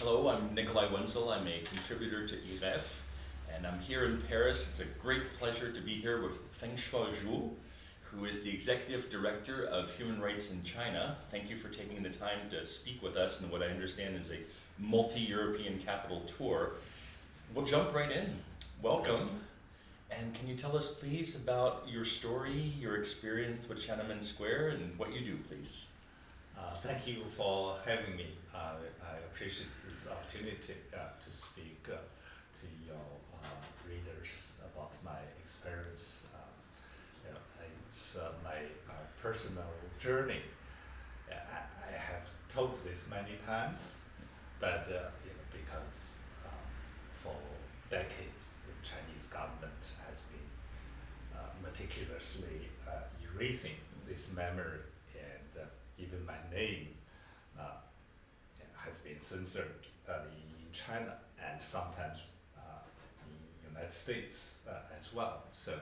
Hello, I'm Nikolai Wenzel. I'm a contributor to IREF, and I'm here in Paris. It's a great pleasure to be here with Fengsuo Zhou, who is the Executive Director of Human Rights in China. Thank you for taking the time to speak with us in what I understand is a multi-European capital tour. We'll jump right in. Welcome. And can you tell us, please, about your story, your experience with Tian'anmen Square, and what you do, please? Thank you for having me. I appreciate this opportunity to speak to your readers about my experience. It's my personal journey. I have told this many times, but because for decades the Chinese government has been meticulously erasing this memory, and even my name has been censored in China and sometimes in the United States as well. So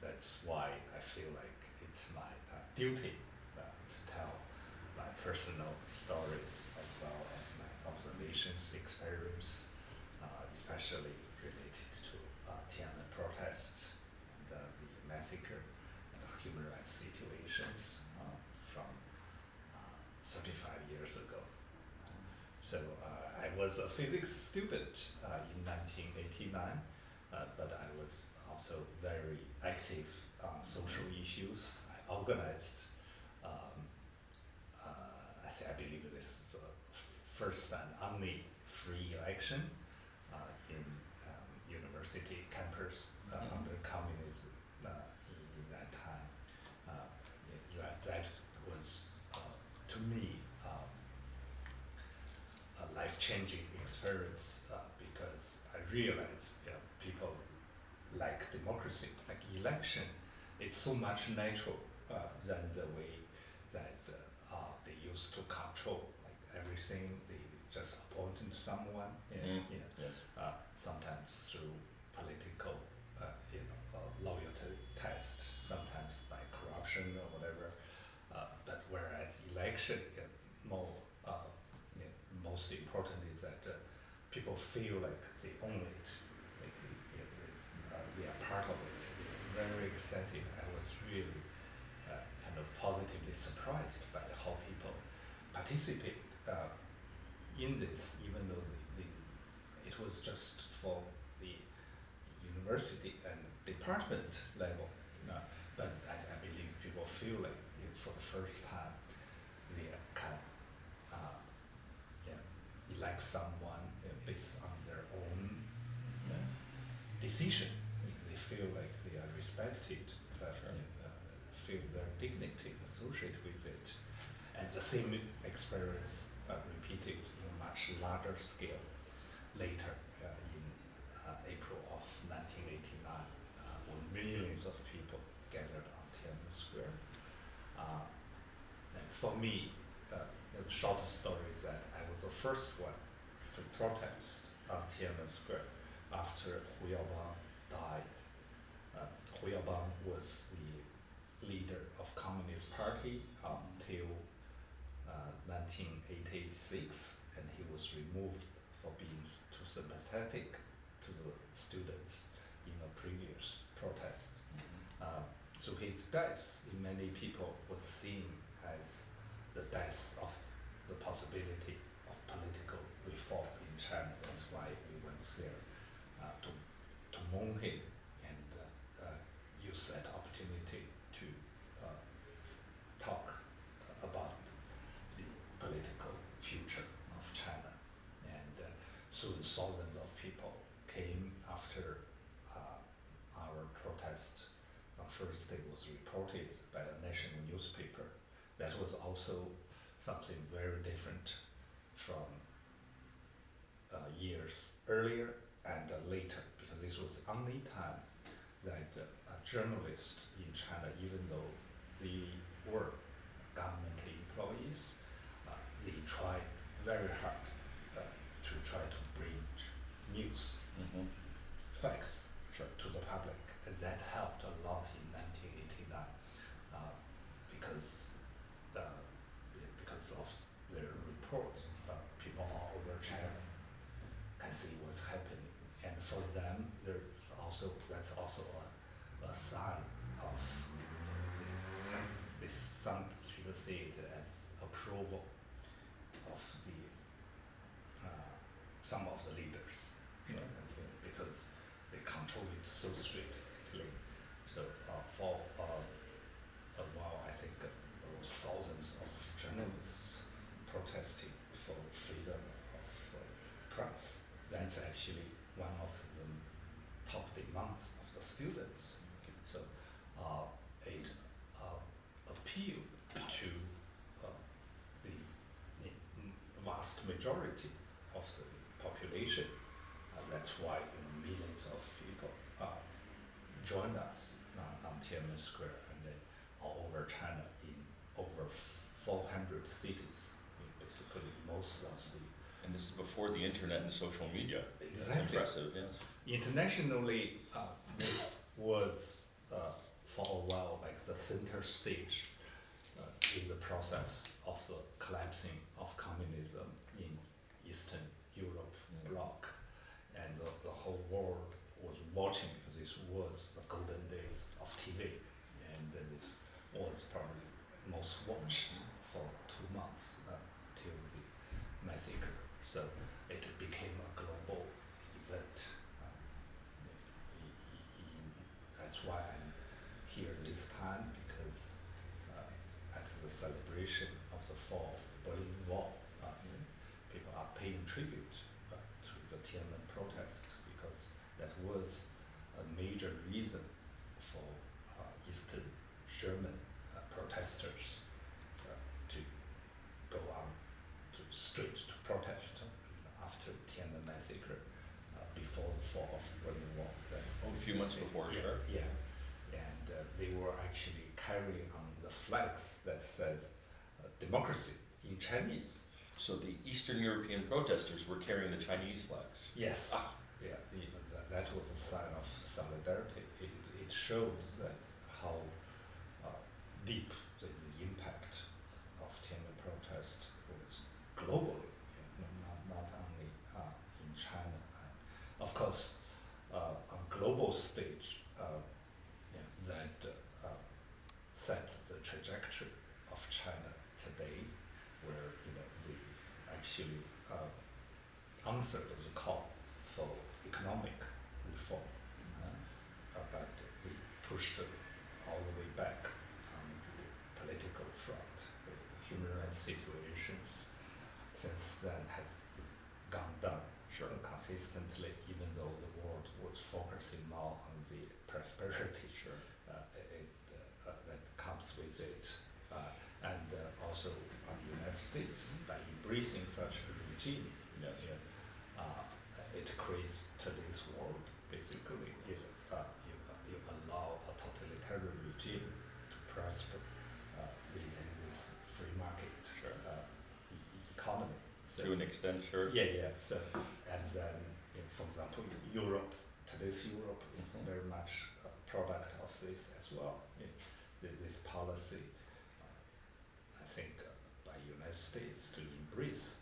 that's why I feel like it's my duty to tell my personal stories as well as my observations, experience, especially related to Tian'anmen protests and the massacre and the human rights situations from 35 years ago. So I was a physics student in 1989, but I was also very active on social issues. I organized, I believe this is the first and only free election in university campus under communism in that time. That was, to me, a life-changing experience because I realized people like democracy, like election. It's so much natural than the way that they used to control like everything. They just appointed someone, Yes. sometimes through political, loyalty test, sometimes by corruption or whatever. But whereas election, most important is that people feel like they own it, like they are part of it. Very excited. I was really kind of positively surprised by how people participate in this, even though it was just for the university and department level. But I believe people feel like for the first time they can elect someone based on their own decision. They feel like they are respected, feel their dignity associated with it. And the same experience repeated in a much larger scale later in April of 1989, when millions of people gathered on Tian'anmen Square. And for me, the short story is that I was the first one to protest on Tian'anmen Square after Hu Yaobang died. Hu Yaobang was the leader of Communist Party until 1986, and he was removed for being too sympathetic to the students in a previous protest. So his death, in many people, was seen as the death of the possibility of political reform in China. That's why we went there to mourn him and use that opportunity to talk about the political future of China. And soon thousands of people came after our protest. First it was reported by the national newspaper. That was also something very different from years earlier and later, because this was the only time that journalists in China, even though they were government employees, they tried very hard to try to bring news, facts to the public. And that helped a lot in 1989 because of their reports. People all over a sign of some people see it as approval of some of the leaders, because they control it so strictly. So for a while, I think there were thousands of journalists protesting for freedom of press. That's actually one of the top demands of the students. So it appealed to the vast majority of the population. That's why millions of people joined us on Tian'anmen Square, and then all over China in over 400 cities. Basically, most of the. And this is before the internet and social media. Exactly. That's impressive, yes. Internationally, this was for a while like the center stage in the process of the collapsing of communism in Eastern Europe bloc, and the whole world was watching because this was the golden days of TV, and this was probably most watched for 2 months till the massacre. So it became a global event. That's why I'm here this time, because at the celebration of the fall of Berlin Wall, people are paying tribute to the Tian'anmen protests, because that was a major reason for Eastern German protesters to go on to street to protest after Tian'anmen massacre, before the fall of Berlin Wall. That's a few months before, sure. Yeah, and they were actually carrying on the flags that says democracy in Chinese. So the Eastern European protesters were carrying the Chinese flags. Yes. Yeah, that was a sign of solidarity. It shows that how deep the impact of Tian'anmen protest was globally, not only in China. Of course, on global stage, that set the trajectory of China today, where they actually answered the call for economic reform, but they pushed all the way back on the political front. The human rights situations since then has gone down consistently, even though the world was focusing more on the prosperity that comes with it. And also the United States, by embracing such a regime, it creates today's world. Basically, you allow a totalitarian regime to prosper within this free market economy. So, to an extent, sure. Yeah. So, and then, for example, Europe, today's Europe is very much a product of this as well. This policy, I think, by United States to embrace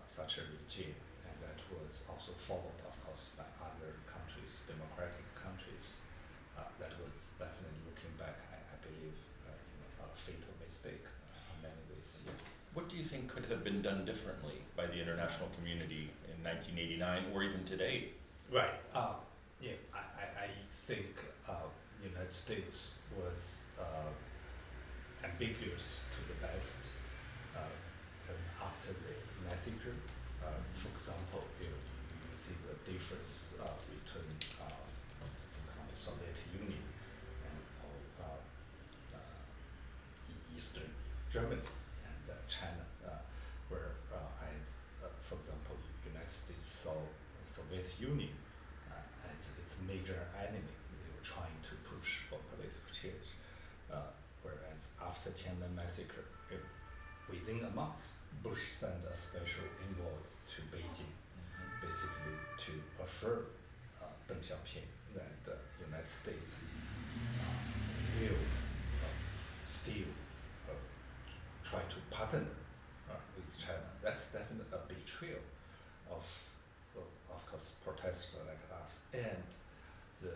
such a regime, and that was also followed, of course, by other countries, democratic countries. That was definitely, looking back, I believe, a fatal mistake in many ways. What do you think could have been done differently by the international community in 1989 or even today? Right. I think the United States was ambiguous to the best after the massacre. For example, you see the difference between the Soviet Union and Eastern Germany and China, where, for example, the United States saw the Soviet Union as its major enemy. They were trying to push for political change, whereas after Tian'anmen massacre, within a month, Bush sent a special envoy to Beijing, basically to affirm Deng Xiaoping that the United States will still try to partner with China. That's definitely a betrayal of course, protesters like us, and the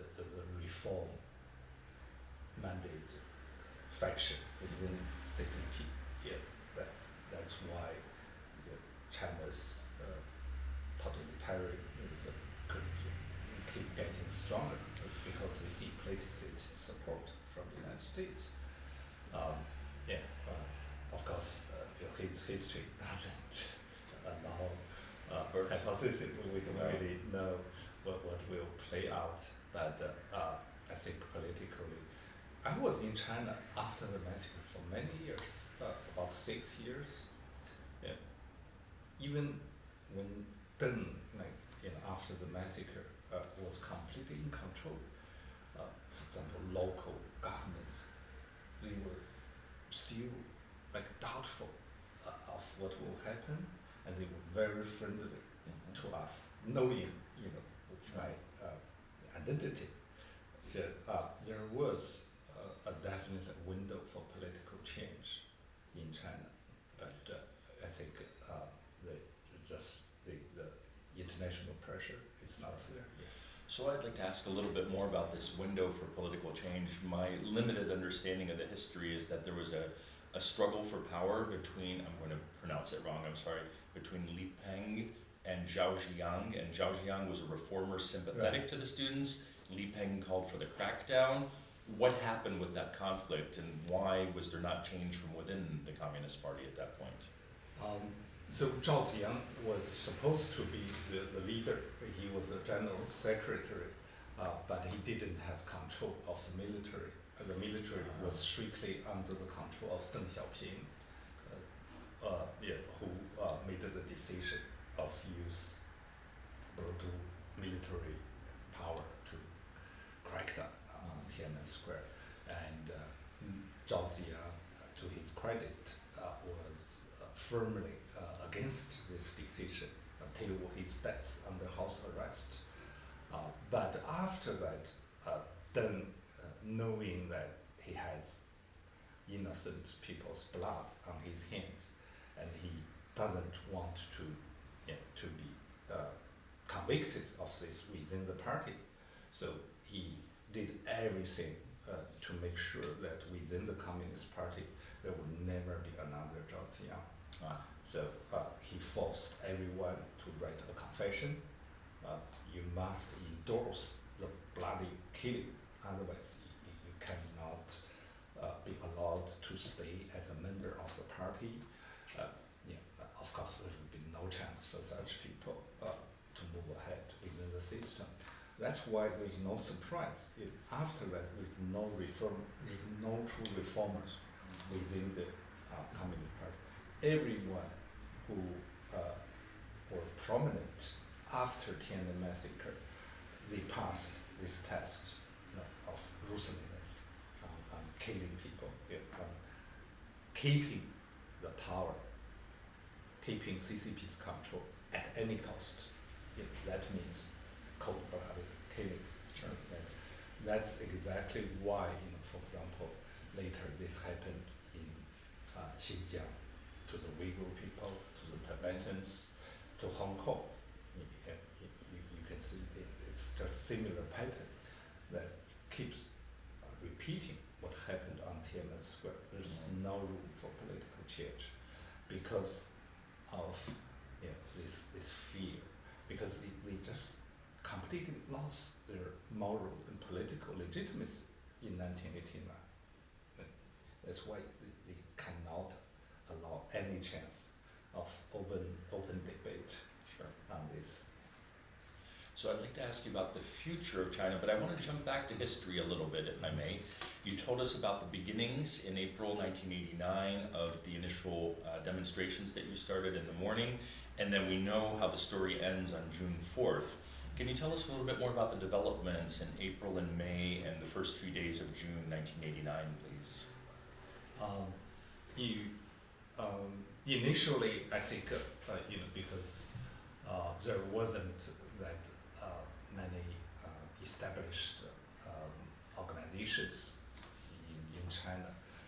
reform mandate faction within CCP. Yeah, that's why China's totalitarianism could keep getting stronger because they see implicit support from the United States. Of course, his history doesn't allow hypothesis. We don't really know what will play out, but I think politically, I was in China after the massacre for many years, about 6 years. Yeah. Even when Deng, after the massacre, was completely in control. For example, local governments, they were still doubtful of what will happen, and they were very friendly to us, knowing my identity. So there was a definite window for political change in China, but I think the international pressure is not there. Yeah. So I'd like to ask a little bit more about this window for political change. My limited understanding of the history is that there was a struggle for power between, I'm going to pronounce it wrong, I'm sorry, between Li Peng and Zhao Ziyang, and Zhao Ziyang was a reformer sympathetic to the students. Li Peng called for the crackdown. What happened with that conflict, and why was there not change from within the Communist Party at that point? So Zhao Ziyang was supposed to be the leader. He was a general secretary, but he didn't have control of the military. The military was strictly under the control of Deng Xiaoping, who made the decision of use brutal military power to crack down on Tian'anmen Square. And Zhao Ziyang, to his credit, was firmly against this decision until his death under house arrest. But after that, Deng, knowing that he has innocent people's blood on his hands, and he doesn't want to be convicted of this within the party, so he did everything to make sure that within the Communist Party there would never be another Zhao Ziyang. So he forced everyone to write a confession. You must endorse the bloody killing, otherwise you cannot be allowed to stay as a member of the party. Of course, there would be no chance for such people to move ahead within the system. That's why there's no surprise. After that, there's no reform, there's no true reformers within the Communist Party. Everyone who were prominent after Tian'anmen massacre, they passed this test of ruthlessness, on killing people, on keeping the power, keeping CCP's control at any cost. That means cold-blooded killing. Sure. That's exactly why, for example, later this happened in Xinjiang, to the Uyghur people, to the Tibetans, to Hong Kong. You can see it's just similar pattern that keeps repeating what happened on Tian'anmen Square. There's no room for political change because of this fear, because they just completely lost their moral and political legitimacy in 1989. That's why they cannot allow any chance of open debate on this. So I'd like to ask you about the future of China, but I want to jump back to history a little bit, if I may. You told us about the beginnings in April 1989 of the initial demonstrations that you started in the morning, and then we know how the story ends on June 4th. Can you tell us a little bit more about the developments in April and May and the first few days of June 1989, please? Initially, I think, because there wasn't that many established organizations in China,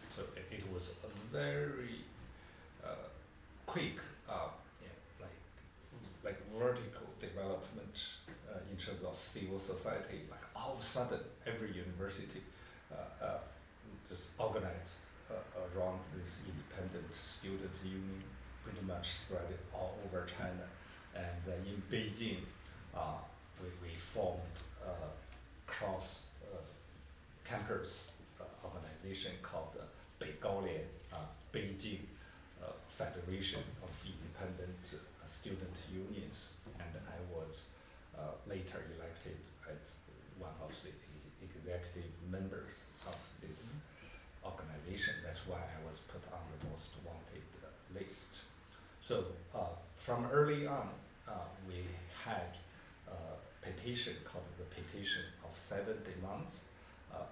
so it was a very quick, like vertical development in terms of civil society. Like all of a sudden, every university just organized around this independent student union, pretty much spread it all over China. And in Beijing, we formed a cross campus organization called Beigaolian, Beijing Federation of Independent Student Unions, and I was later elected as one of the executive members of this organization. That's why I was put on the most wanted list. So from early on, we had a petition called the Petition of 70 Months.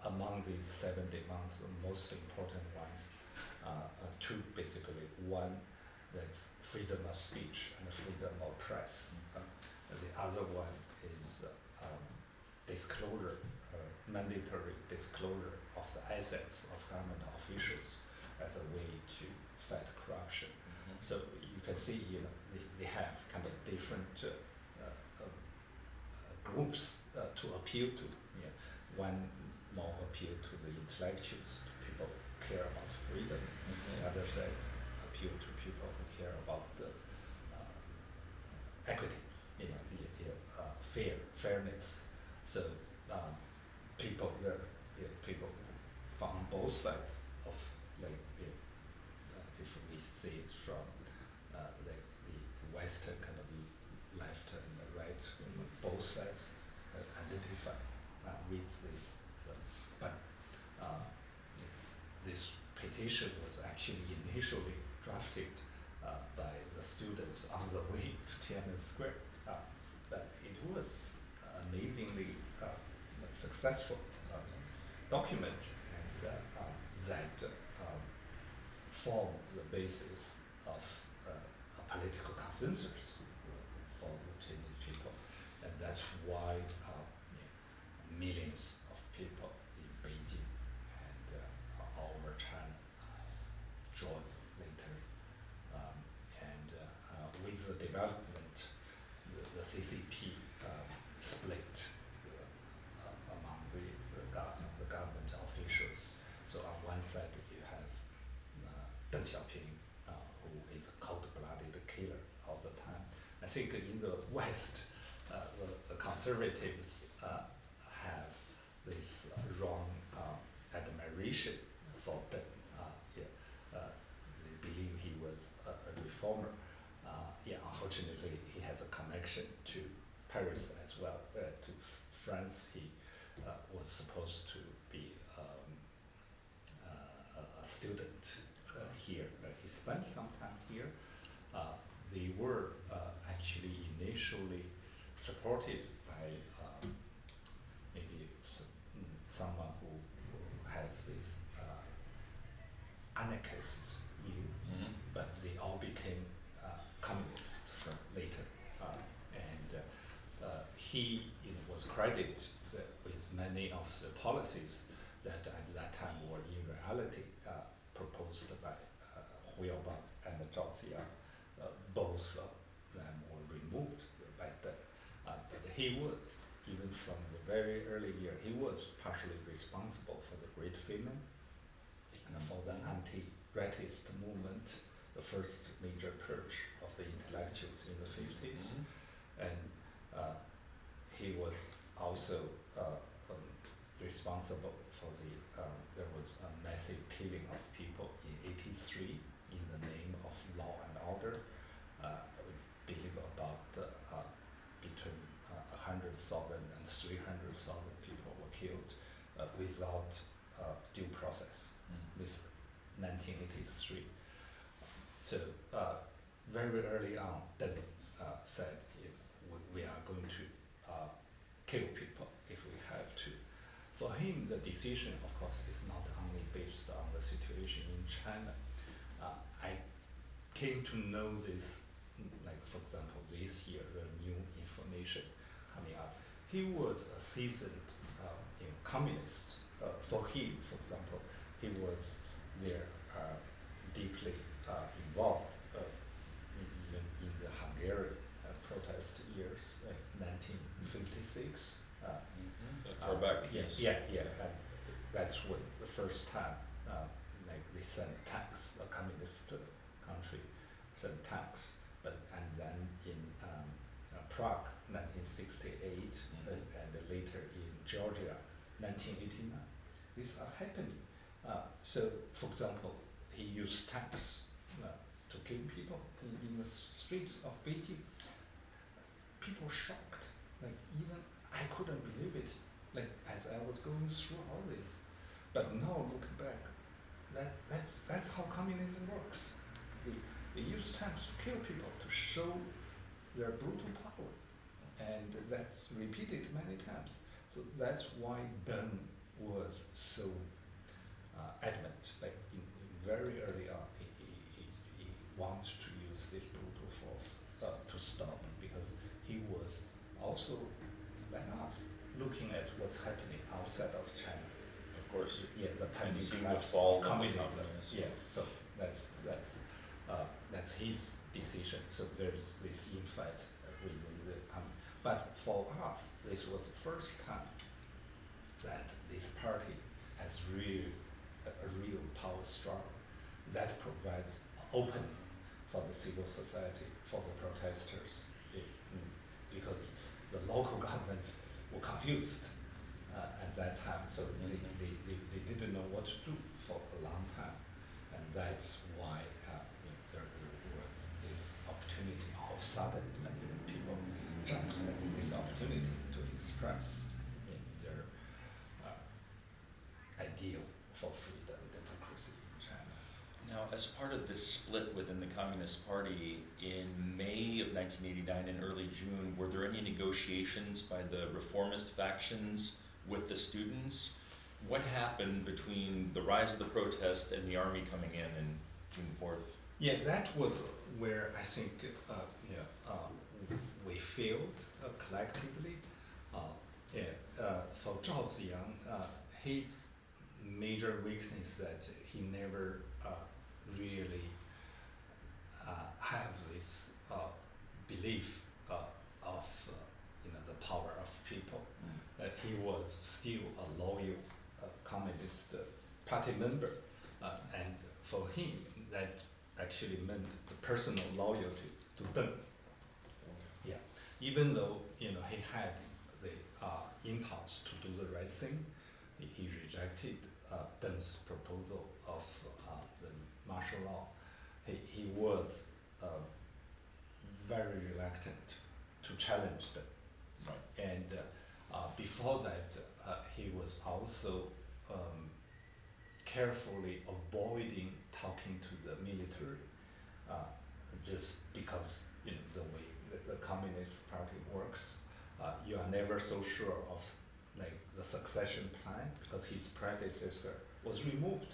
Among these 70 months, the most important ones, two basically. One, that's freedom of speech and freedom of press. The other one is disclosure, mandatory disclosure of the assets of government officials as a way to fight corruption. So you can see, they have kind of different groups to appeal to. Yeah. One more appeal to the intellectuals, to people who care about freedom. The other side appeal to people who care about the equity, fairness. So people there, people from both sides of if we see it from the Western kind of left and the right, both sides identify with this. So, but this petition was actually initially drafted by the students on the way to Tian'anmen Square. But it was amazingly successful document, and that formed the basis of a political consensus for the Chinese people, and that's why millions of people in Beijing and all over China joined later. And with the development, the CCP split among the government officials. So on one side you have Deng Xiaoping, who is a cold-blooded killer all the time. I think in the West, the conservatives have this wrong admiration for Deng. They believe he was a reformer. Unfortunately, he has a connection to Paris as well, to France. He was supposed to be a student here. He spent some time here. They were actually initially supported by maybe someone who has this anarchist view, but they all became communists later. And he was credited with many of the policies that at that time were in reality proposed by Hu Yaobang and Zhao Ziyang. Both of them were removed back then. But he was, even from the very early year, he was partially responsible for the Great Famine and for the anti-ratist movement, the first major purge of the intellectuals in the 50s. And he was also responsible for there was a massive killing of people in '83 in the name of law and order. We believe about between 100,000 and 300,000 people were killed without due process. This 1983. So very early on, Deng said, we are going to kill people if we have to. For him, the decision, of course, is not only based on the situation in China. I came to know this, like for example, this year, the new information coming up. He was a seasoned communist. For him, for example, he was there deeply involved even in the Hungarian protest years, like 1956. Far back, yes. Yeah, and that's when the first time, like they sent tanks, a communist country sent tanks, and then in Prague, 1968, and later in Georgia, 1989. These are happening. So, for example, he used tanks to kill people in the streets of Beijing. People shocked, like even I couldn't believe it, like as I was going through all this. But now look back, that's how communism works. They use tanks to kill people, to show their brutal power. And that's repeated many times. So that's why Deng was so adamant, like in very early on, he wanted to use this brutal force to stop, because he was also, like us, looking at what's happening outside of China. Of course. Yeah, the And pending seeing the collapse fall of of the communism. communists. Yes, so that's his decision. So there's this infight within the but for us, this was the first time that this party has a real power struggle that provides opening for the civil society, for the protesters, because the local governments were confused at that time, so they didn't know what to do for a long time, and that's why there was this opportunity. All of a sudden, people jumped at this opportunity to express their ideal for freedom and democracy in China. Now, as part of this split within the Communist Party, in May of 1989 and early June, were there any negotiations by the reformist factions with the students? What happened between the rise of the protest and the army coming in June 4th? Yeah, that was where I think we failed collectively. For Zhao Ziyang, his major weakness that he never really have this belief of the power of people. He was still a loyal communist party member, and for him that actually meant the personal loyalty to Deng. Yeah, even though he had the impulse to do the right thing, he rejected Deng's proposal of the martial law. He was very reluctant to challenge them. Right. And before that, he was also carefully avoiding talking to the military, just because the way the Communist Party works, you are never so sure of like the succession plan, because his predecessor was removed.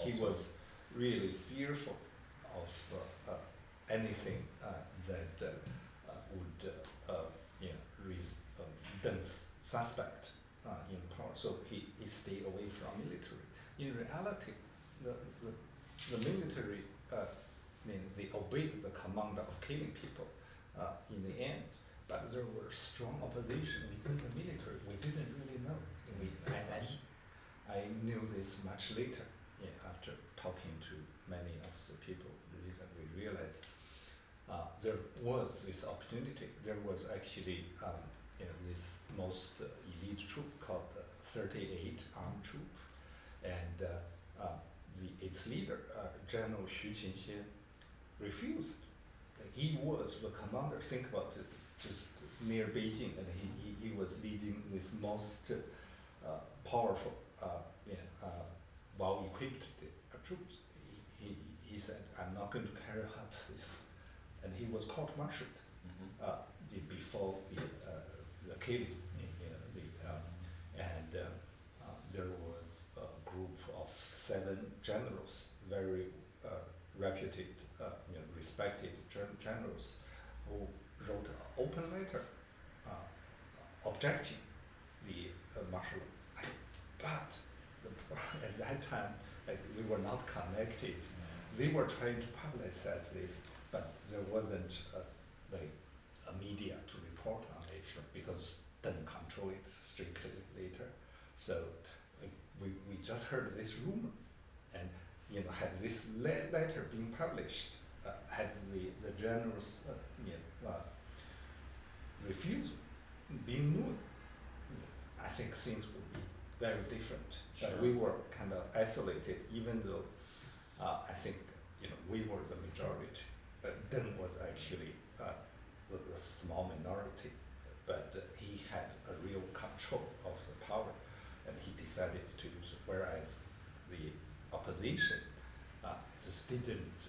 He was really fearful of anything that would raise Deng's suspect in power. So he stayed away from military. In reality, the military, they obeyed the command of killing people in the end, but there were strong opposition within the military. We didn't really know. I knew this much later, after talking to many of the people. We realized there was this opportunity. There was actually this most elite troop called the 38 Armed Troop, and its leader, General Xu Qinxian, refused. He was the commander. Think about it, just near Beijing, and he was leading this most powerful, well-equipped troops. He said, "I'm not going to carry out this," and he was court-martialed before the killing. There was a group of 7 generals, very reputed, respected generals, who wrote an open letter objecting the martial law. But at that time, we were not connected. They were trying to publicize this, but there wasn't a media to report on it, because Deng controlled it strictly later. So we just heard this rumor, and had this letter been published, had the general's refusal been known, I think things would be very different. Sure. But we were kind of isolated, even though I think we were the majority. Deng was actually the small minority, but he had a real control of the power, and he decided to use it. Whereas the opposition just didn't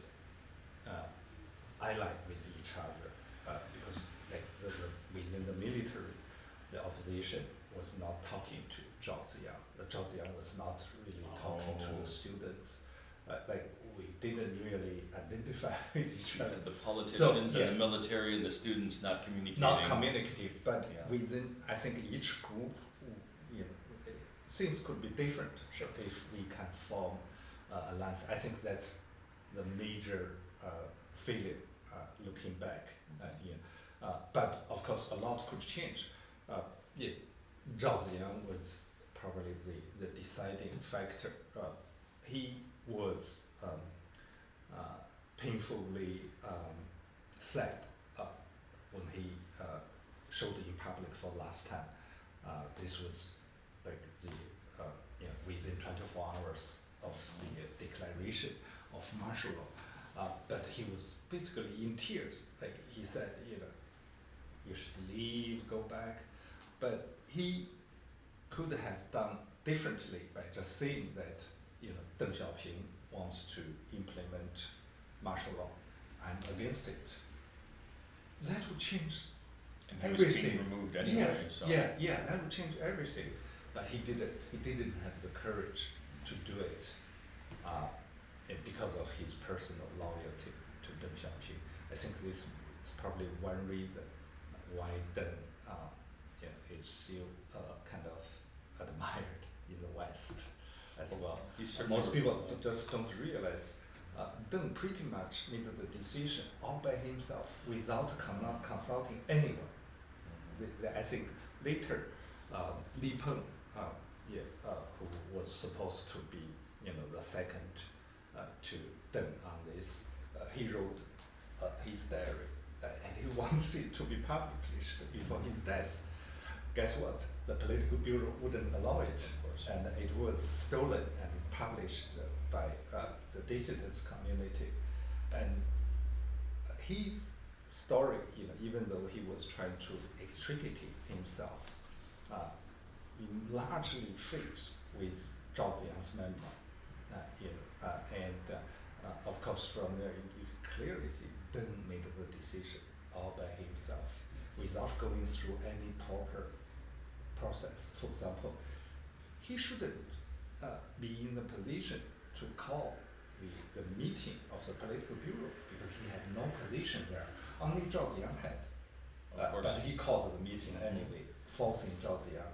ally with each other because within the military, the opposition was not talking to Zhao Ziyang. Zhao Ziyang was not really talking to the students. We didn't really identify with each other. The politicians and the military and the students not communicating. Not communicative, but within, I think each group, things could be different. Sure. If we can form alliance. I think that's the major failure looking back. But of course, a lot could change. Zhao Ziyang was probably the deciding factor. He was painfully sad when he showed in public for last time. This was like within 24 hours of the declaration of martial law. But he was basically in tears. He said, you should leave, go back. But he could have done differently by just saying that, Deng Xiaoping wants to implement martial law. I'm against it. That would change and he everything. Was being removed anyway. Yes, so. that would change everything. But he didn't. He didn't have the courage to do it because of his personal loyalty to Deng Xiaoping. I think this is probably one reason why Deng is still kind of admired in the West as well. Most people just don't realize Deng pretty much made the decision all by himself without consulting anyone. I think later Li Peng, who was supposed to be the second to Deng on this, he wrote his diary and he wants it to be published before his death. Guess what? The political bureau wouldn't allow it, and it was stolen and published by the dissidents community. And his story, even though he was trying to extricate himself, largely fits with Zhao Ziyang's memoir. Of course, from there you can clearly see Deng made the decision all by himself without going through any proper process. For example, he shouldn't be in the position to call the meeting of the political bureau because he had no position there. Only Zhao Ziyang had. But he called the meeting anyway, forcing Zhao Ziyang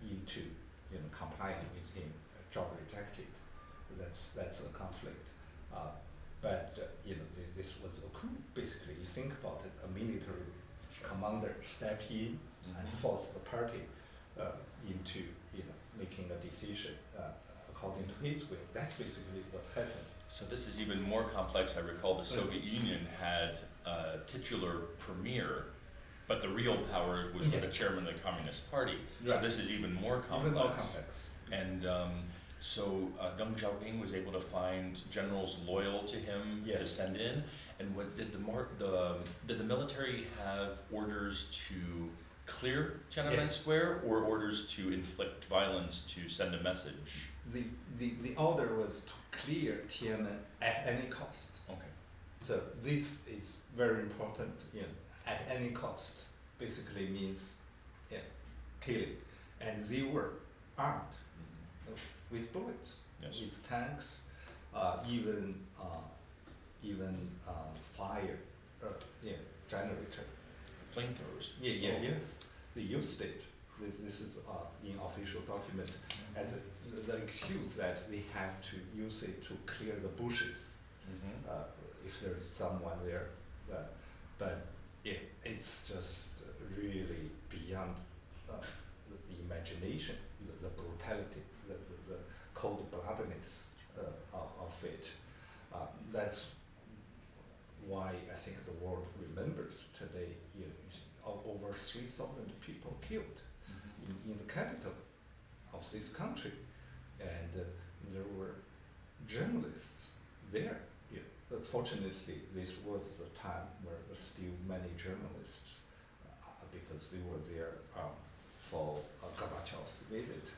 into complying with him. Zhao rejected. That's a conflict. But this was a coup. Basically, you think about it, a military commander step in and force the party into making a decision according to his will. That's basically what happened. So this is even more complex. I recall the Soviet Union had a titular premier, but the real power was with the chairman of the Communist Party. So this is even more complex. Even more complex. And so Deng Xiaoping was able to find generals loyal to him to send in. And what did the military have orders to clear Tian'anmen Square, or orders to inflict violence to send a message? The order was to clear Tian'anmen at any cost. Okay. So this is very important. At any cost basically means killing, and they were armed with bullets, with tanks, even fire generator. Flamethrowers. Yes, they used it. This is in official document as the excuse that they have to use it to clear the bushes if there's someone there. But it's just really beyond the imagination, the brutality the cold-bloodedness of it. That's why I think the world remembers today. Over 3,000 people killed in the capital of this country, and there were journalists there. Fortunately, this was the time where there were still many journalists because they were there for Gorbachev's visit,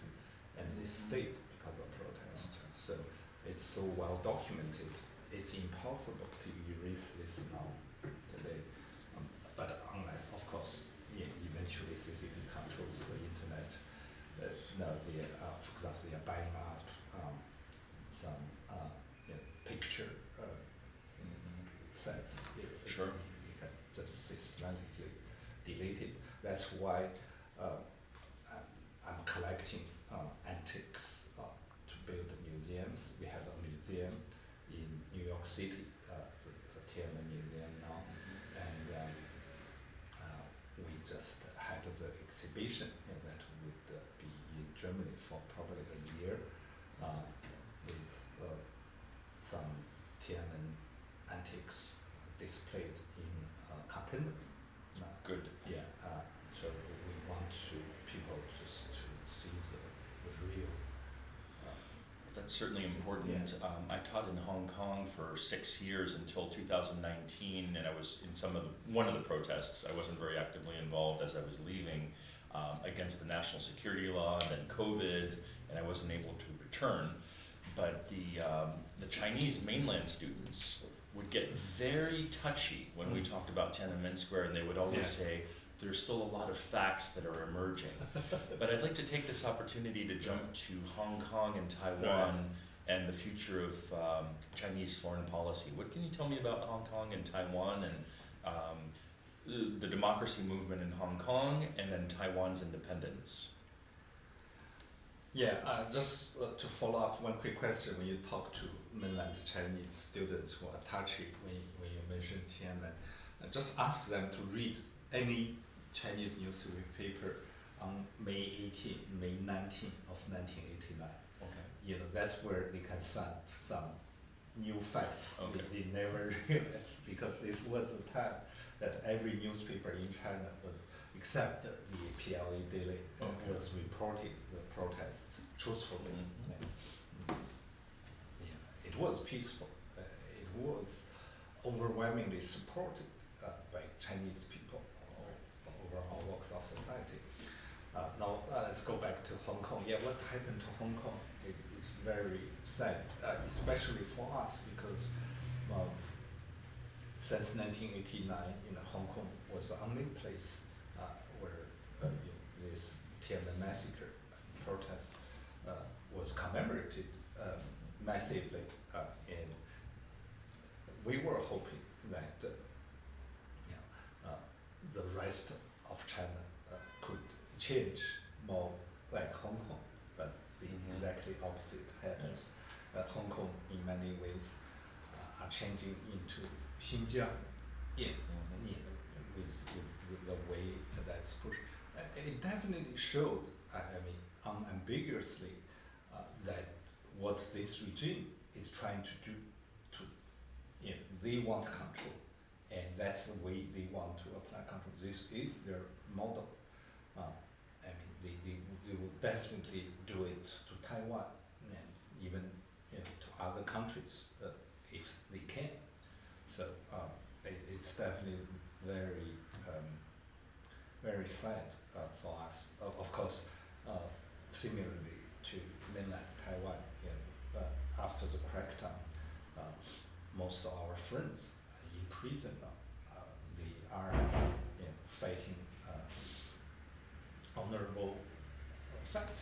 and they stayed because of protest. So it's so well documented. It's impossible to erase this now today. But unless, of course, eventually CCP controls the internet. For example, they are buying up some picture sets. Sure. You can just systematically delete it. That's why I'm collecting antiques to build museums. We have a museum in New York City, the Tian'anmen Museum now, and we just had the exhibition that would be in Germany for probably a year with some Tian'anmen antiques displayed in container. Good. Yeah. So we want people just to see the real. That's certainly important. Yeah. I taught in Hong Kong for 6 years until 2019, and I was in one of the protests. I wasn't very actively involved as I was leaving against the national security law and then COVID, and I wasn't able to return. But the Chinese mainland students would get very touchy when we talked about Tian'anmen Square, and they would always say, there's still a lot of facts that are emerging. But I'd like to take this opportunity to jump to Hong Kong and Taiwan and the future of Chinese foreign policy. What can you tell me about Hong Kong and Taiwan and the democracy movement in Hong Kong and then Taiwan's independence? Yeah, just to follow up one quick question. When you talk to mainland Chinese students who are touchy when you mention Tian'anmen, just ask them to read any Chinese newspaper on May 18, May 19 of 1989. Okay. That's where they can find some new facts Okay. they never realized, because this was the time that every newspaper in China was, except the PLA Daily, was reporting the protests truthfully. It was peaceful. It was overwhelmingly supported by Chinese people over all walks of society. Now let's go back to Hong Kong. Yeah, what happened to Hong Kong? It's very sad, especially for us, because since 1989, Hong Kong was the only place where this Tian'anmen massacre protest was commemorated massively, and we were hoping that the rest of China could change more like Hong Kong, but the exactly opposite happens. Hong Kong, in many ways, are changing into Xinjiang, with the way that's pushed. It definitely showed, unambiguously, that what this regime is trying to do, they want control, and that's the way they want to apply control. This is their model. They will definitely do it to Taiwan and even to other countries if they can. So it's definitely very very sad for us. Of course, similarly to mainland Taiwan, after the crackdown, most of our friends in prison now. They are fighting honorable fight,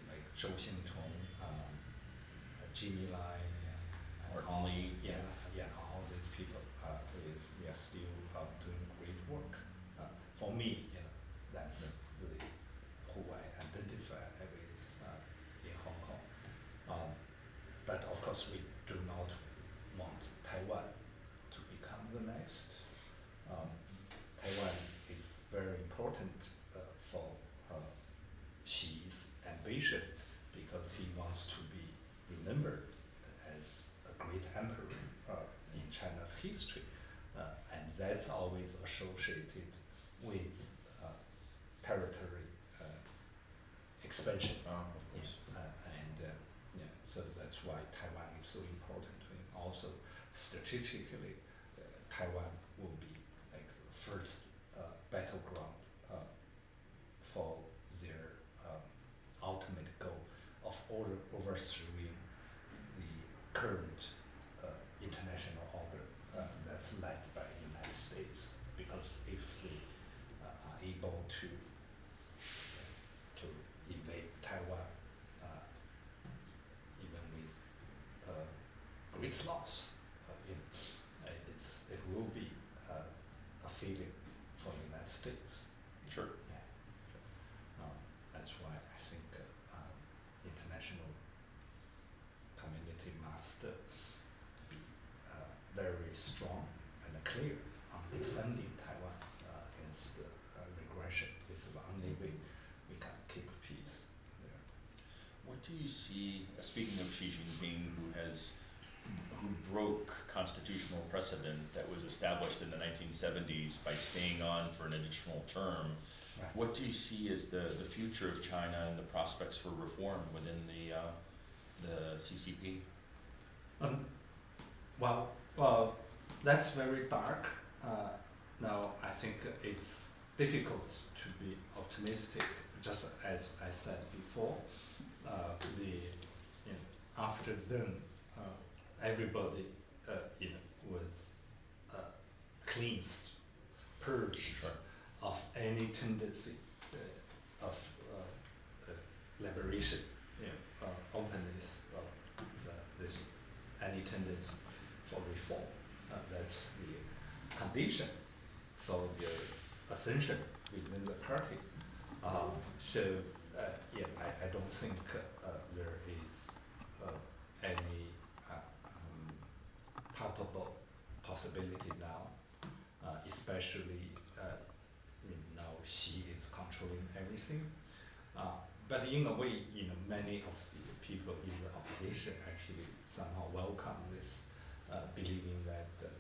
like Zhou Xingtong, Jimmy Lai, and Martin Lee. All these people they are still doing great work. For me, that's really who I identify with in Hong Kong. But of course, we do not want Taiwan to become the next. Taiwan is very important for Xi's ambition history, and that's always associated with territory expansion. Of course. So that's why Taiwan is so important. And also, strategically, Taiwan will be like the first battleground for their ultimate goal of overthrowing the current international order that's led by the United States. Because if they are able to invade Taiwan, even with great loss, it will be a failure for the United States. Sure. Yeah. That's why I think international community must be very strong and clear on defending Taiwan against aggression. This is the only way we can keep peace there. What do you see, speaking of Xi Jinping, who broke constitutional precedent that was established in the 1970s by staying on for an additional term, Right. what do you see as the future of China and the prospects for reform within the CCP? Well, that's very dark. Now, I think it's difficult to be optimistic. Just as I said before, after then, everybody was cleansed, purged Sure. of any tendency of liberation, openness, this any tendency for reform. That's the condition for their ascension within the party. I don't think there is any palpable possibility now, especially now Xi is controlling everything. But in a way, many of the people in the opposition actually somehow welcome this, believing that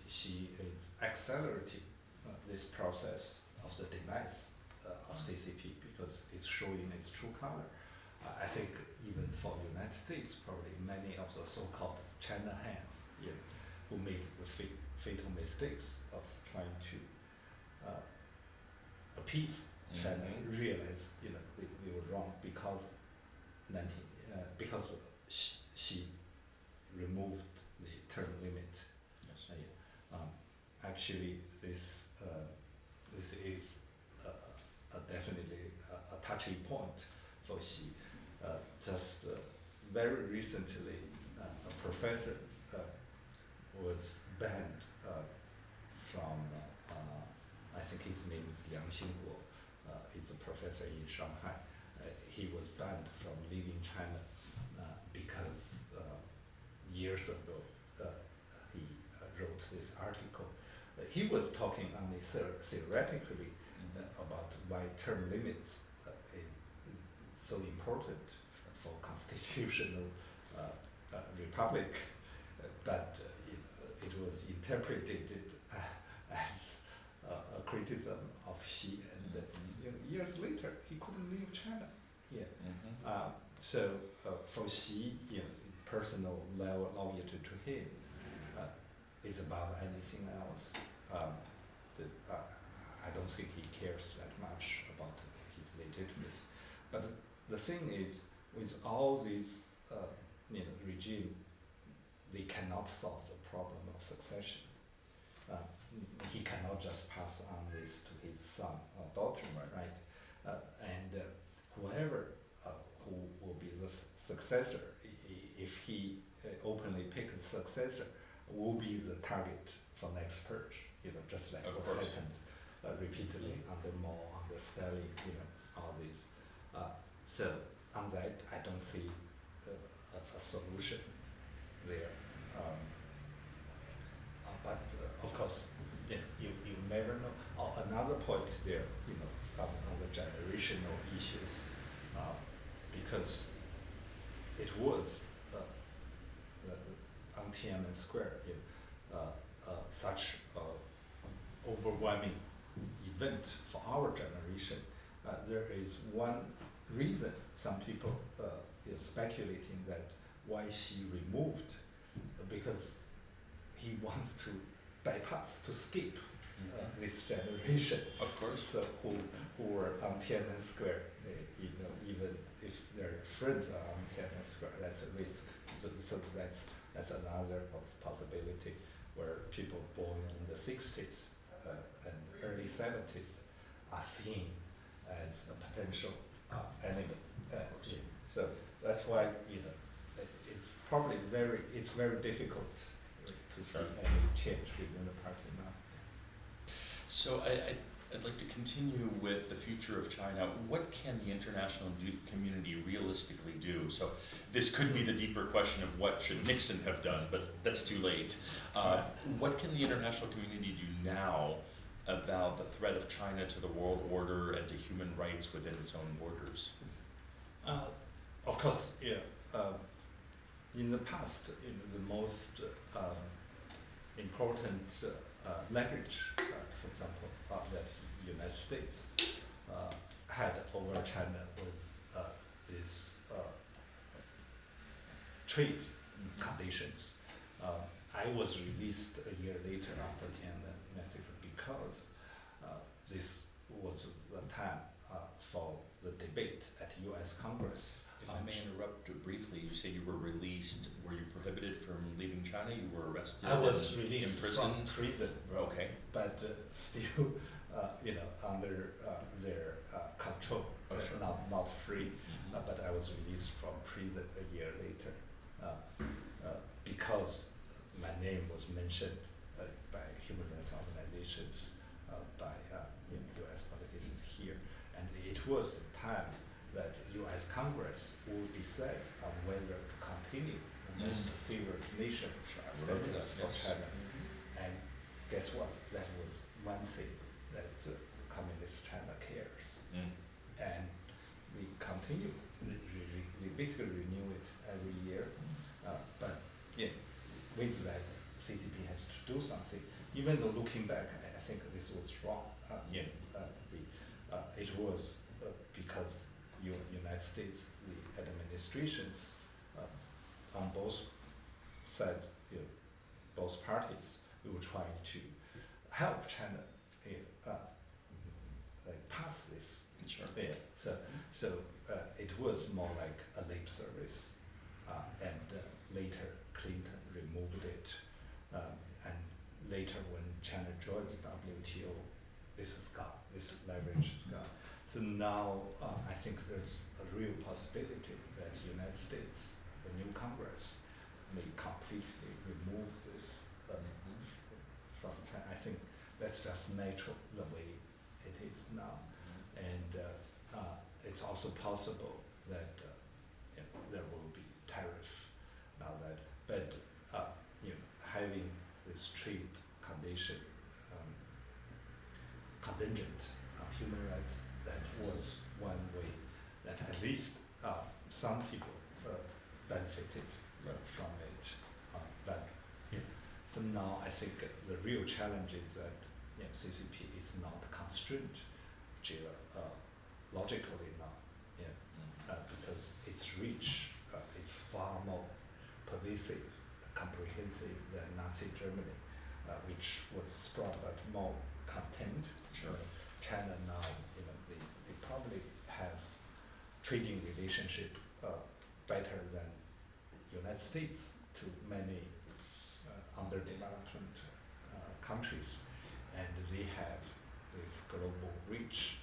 Xi is accelerating this process of the demise of CCP because it's showing its true color. I think even for the United States, probably many of the so-called China hands who made the fatal mistakes of trying to appease China realized they were wrong because she removed the term limit. Yes. Actually, this is definitely a touching point for Xi. Just very recently, a professor was banned from, I think his name is Liang Xingguo, he's a professor in Shanghai. He was banned from leaving China because years ago he wrote this article. He was talking only theoretically about why term limits is so important for constitutional republic, but it was interpreted as a criticism of Xi, and years later he couldn't leave China. So for Xi, personal loyalty to him is above anything else. I don't think he cares that much about his legitimacy. But the thing is, with all these regime, they cannot solve the problem of succession. He cannot just pass on this to his son or daughter, right? And whoever who will be the successor, if he openly picks a successor, will be the target for next purge. Just like what happened repeatedly under Mao, under Stalin, all these. So on that, I don't see a solution there. But of course, you never know. Another point there, on the generational issues, because it was on Tian'anmen Square, such overwhelming event for our generation. There is one reason some people speculating that why she removed, because he wants to bypass, to skip this generation. Of course. So who were on Tian'anmen Square, even if their friends are on Tian'anmen Square, that's a risk. So that's another possibility, where people born in the 60s and early 70s are seen as a potential enemy. So that's why it's probably very difficult to see any change within the party now. So I'd like to continue with the future of China. What can the international community realistically do? So this could be the deeper question of what should Nixon have done, but that's too late. What can the international community do now about the threat of China to the world order and to human rights within its own borders? Of course, in the past, the most important leverage, for example, that the United States had over China was this trade conditions. I was released a year later after Tian'anmen massacre because this was the time for the debate at U.S. Congress. If I may interrupt briefly, you say you were released. Were you prohibited from leaving China? You were arrested? I was released imprisoned? from prison. Okay. But still, under their control, Oh, sure. not free. Mhm. But I was released from prison a year later because my name was mentioned by human rights organizations, by U.S. politicians here, and it was the time that U.S. Congress would decide on whether to continue the most favored nation status for China. And guess what? That was one thing that communist China cares. And they continue, they basically renew it every year. But with that, CCP has to do something. Even though looking back, I think this was wrong. It was because United States, the administrations on both sides, both parties, we were trying to help China pass this. Sure. So it was more like a lip service, and later Clinton removed it, and later when China joins WTO, this is gone. This leverage is gone. So now I think there's a real possibility that the United States, the new Congress, may completely remove this from China. I think that's just natural the way it is now. And it's also possible that there will be tariff now that, but having this trade condition contingent on human rights, that was one way that at least some people benefited from it. But for now, I think the real challenge is that CCP is not constrained logically now, because its reach is far more pervasive, comprehensive than Nazi Germany, which was strong but more contained. Sure. China now, they probably have trading relationship better than United States to many underdeveloped countries, and they have this global reach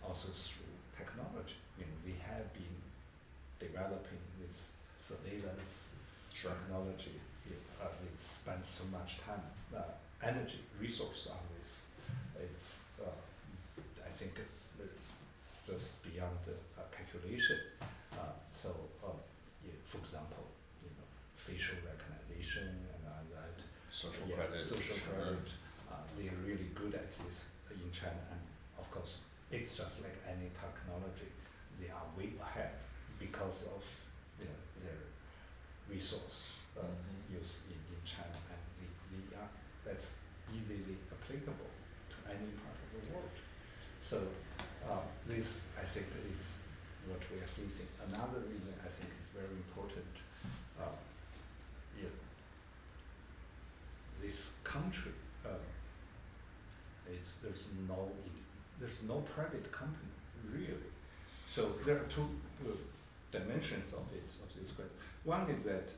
also through technology. They have been developing this surveillance technology. They spend so much time, energy, resource on this. It's I think just beyond the calculation. For example, facial recognition and all that. Social credit. Social credit. They're really good at this in China, and of course, it's just like any technology. They are way ahead because of their resource use in China, and they are that's easily applicable to any part of the world. So this, I think, is what we are facing. Another reason I think is very important. This country there's no private company really. So there are two dimensions of this question. One is that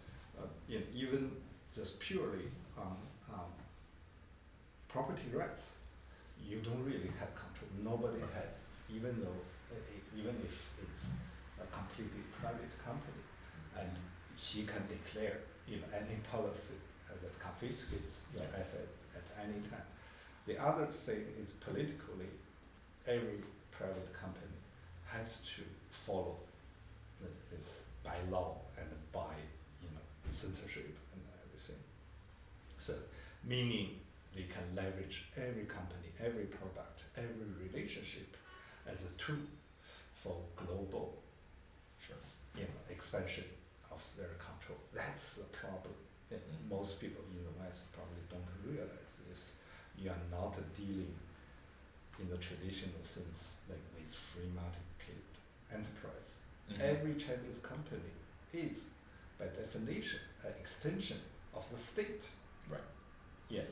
even just purely on property rights, you don't really have control. Nobody has, even if it's a completely private company, and she can declare any policy that confiscates your assets at any time. The other thing is politically, every private company has to follow this by law and by censorship and everything. So meaning they can leverage every company, every product, every relationship as a tool for global expansion of their control. That's the problem. Most people in the West probably don't realize this. You are not dealing in the traditional sense like with free market enterprise. Every Chinese company is, by definition, an extension of the state. Right. Yeah,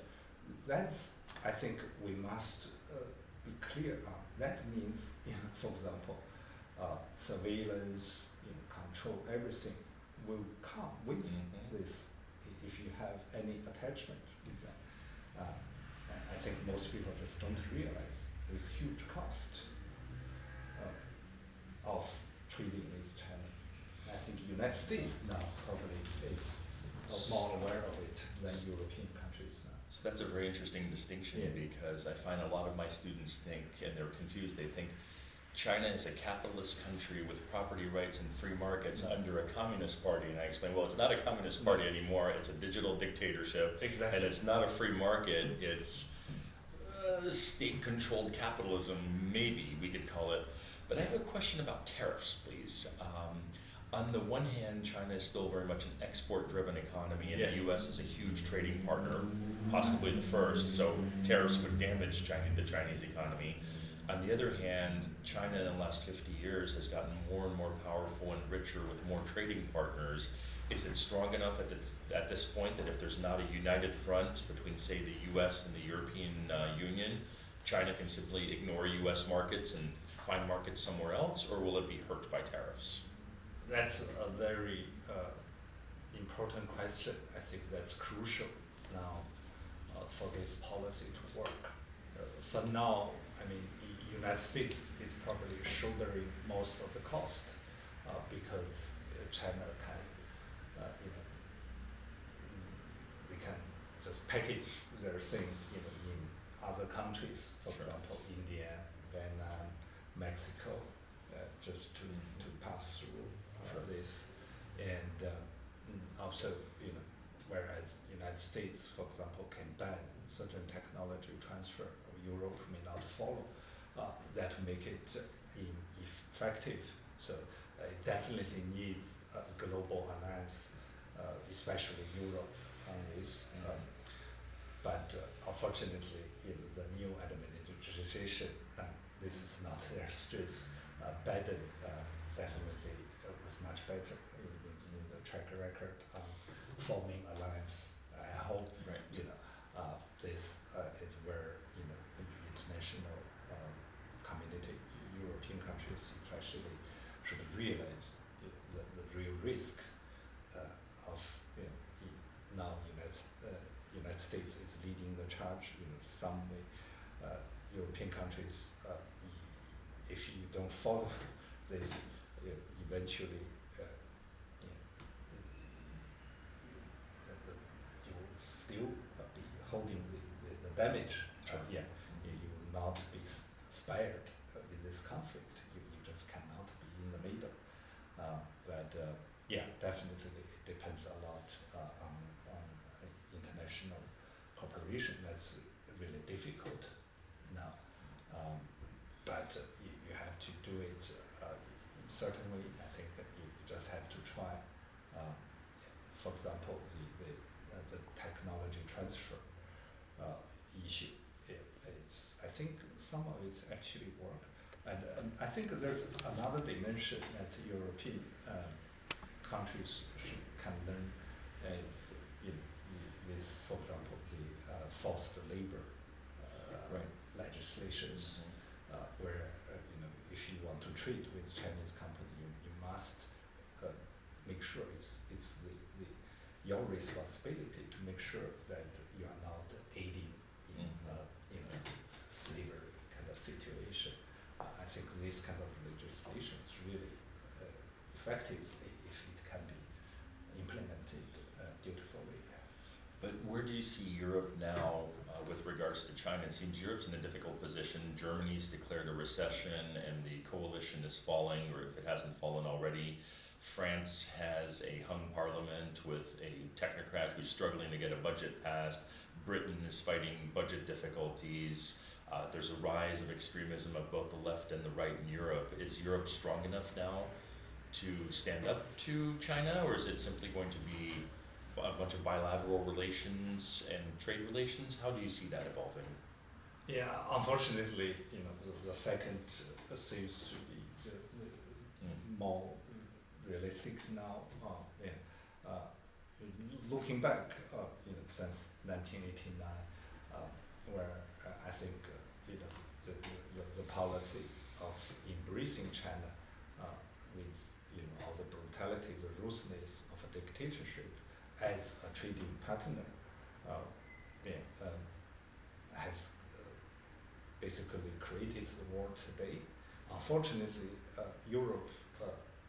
that's, I think we must be clear on. That means, for example, surveillance, control, everything will come with this if you have any attachment with that. I think most people just don't realize this huge cost of trading with China. I think United States now probably is more aware of it than European countries now. So that's a very interesting distinction because I find a lot of my students think, and they're confused, they think China is a capitalist country with property rights and free markets under a communist party. And I explain, well, it's not a communist party anymore, it's a digital dictatorship. Exactly. And it's not a free market, it's state-controlled capitalism, maybe we could call it. But I have a question about tariffs, please. On the one hand, China is still very much an export-driven economy, and the U.S. is a huge trading partner, possibly the first, so tariffs would damage the Chinese economy. On the other hand, China in the last 50 years has gotten more and more powerful and richer with more trading partners. Is it strong enough at this point that if there's not a united front between, say, the U.S. and the European Union, China can simply ignore U.S. markets and find markets somewhere else, or will it be hurt by tariffs? That's a very important question. I think that's crucial now for this policy to work. For now, I mean, United States is probably shouldering most of the cost because China can, they can just package their thing, in other countries, for example, India, Vietnam, Mexico, just to pass through this, and also, whereas United States, for example, can ban certain technology transfer, Europe may not follow. That make it effective. So it definitely needs a global alliance, especially Europe on this. But unfortunately, in the new administration, this is not their strength. Biden definitely was much better in the track record on forming alliance. I hope this is where international community, European countries especially, should realize the real risk of now United States is leading the charge. Some way, European countries, if you don't follow this, eventually you will still be holding the damage. You will not be spared in this conflict. You just cannot be in the middle. Definitely it depends a lot on international cooperation. That's really difficult now. But you have to do it certainly. I think you just have to try. For example, the technology transfer. some of it actually work. And I think there's another dimension that European countries can learn is this, for example, the forced labor legislations, where if you want to trade with Chinese company, you must make sure it's your responsibility to make sure that you are not aiding in slavery kind of situation. I think this kind of legislation is really effective if it can be implemented dutifully. But where do you see Europe now with regards to China? It seems Europe's in a difficult position. Germany's declared a recession and the coalition is falling, or if it hasn't fallen already. France has a hung parliament with a technocrat who's struggling to get a budget passed. Britain is fighting budget difficulties. There's a rise of extremism of both the left and the right in Europe. Is Europe strong enough now to stand up to China, or is it simply going to be a bunch of bilateral relations and trade relations? How do you see that evolving? Yeah, unfortunately, the second seems to be the more realistic now. Looking back, since 1989, where I think the policy of embracing China with all the brutality, the ruthlessness of a dictatorship as a trading partner has basically created the world today. Unfortunately, Europe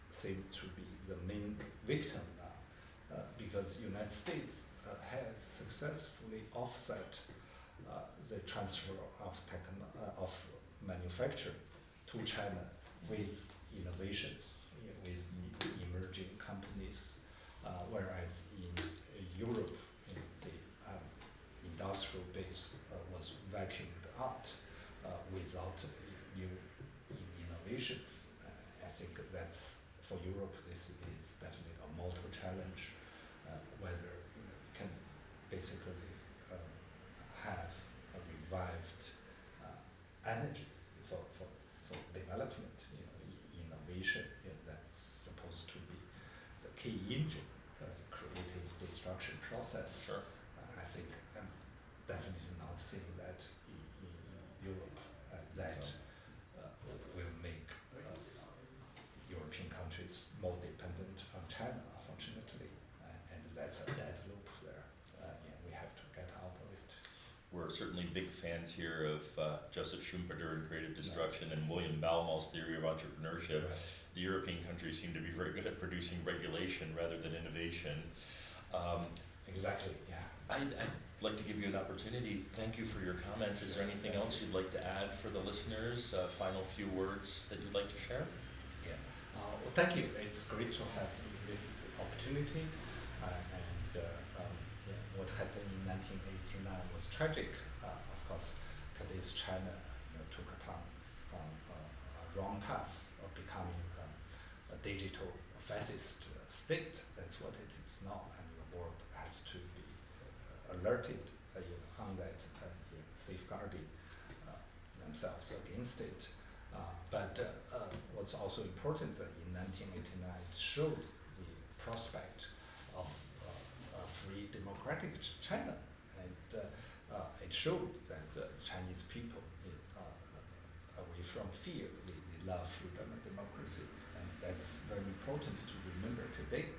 seems to be the main victim now because the United States has successfully offset the transfer of manufacture to China with innovations, with emerging companies, whereas in Europe, the industrial base was vacuumed out without new innovations. I think that's, for Europe, this is definitely a mortal challenge, whether you can basically have a revived energy for development, innovation, that's supposed to be the key engine of the creative destruction process. Sure. I think I'm definitely not seeing that in Europe. That will make European countries more dependent on China, unfortunately, and that's a dead loop there. We have to get out of it. We're certainly big fans here of Joseph Schumpeter and creative destruction and William Baumol's theory of entrepreneurship. Right. The European countries seem to be very good at producing regulation rather than innovation. Exactly, yeah. I'd like to give you an opportunity. Thank you for your comments. Is there anything else you'd like to add for the listeners? Final few words that you'd like to share? Yeah. Well, thank you. It's great to have this opportunity. What happened in 1989 was tragic. Of course, today's China took a wrong path of becoming a digital fascist state. That's what it is now, and the world has to be alerted on that, safeguarding themselves against it. But what's also important that in 1989 it showed the prospect of a free democratic China, and it showed that the Chinese people, away from fear, they love freedom and democracy, and that's very important to remember today.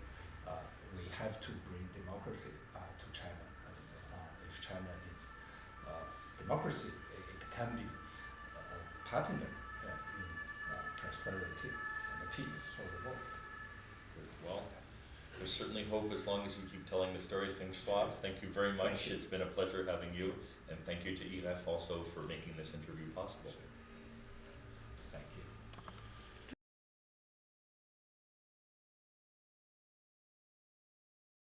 We have to bring democracy to China. If China is democracy, it can be a partner in prosperity and peace for the world. Good. Well, there's certainly hope as long as you keep telling the story. Fengsuo, thank you very much. It's been a pleasure having you, and thank you to IREF also for making this interview possible.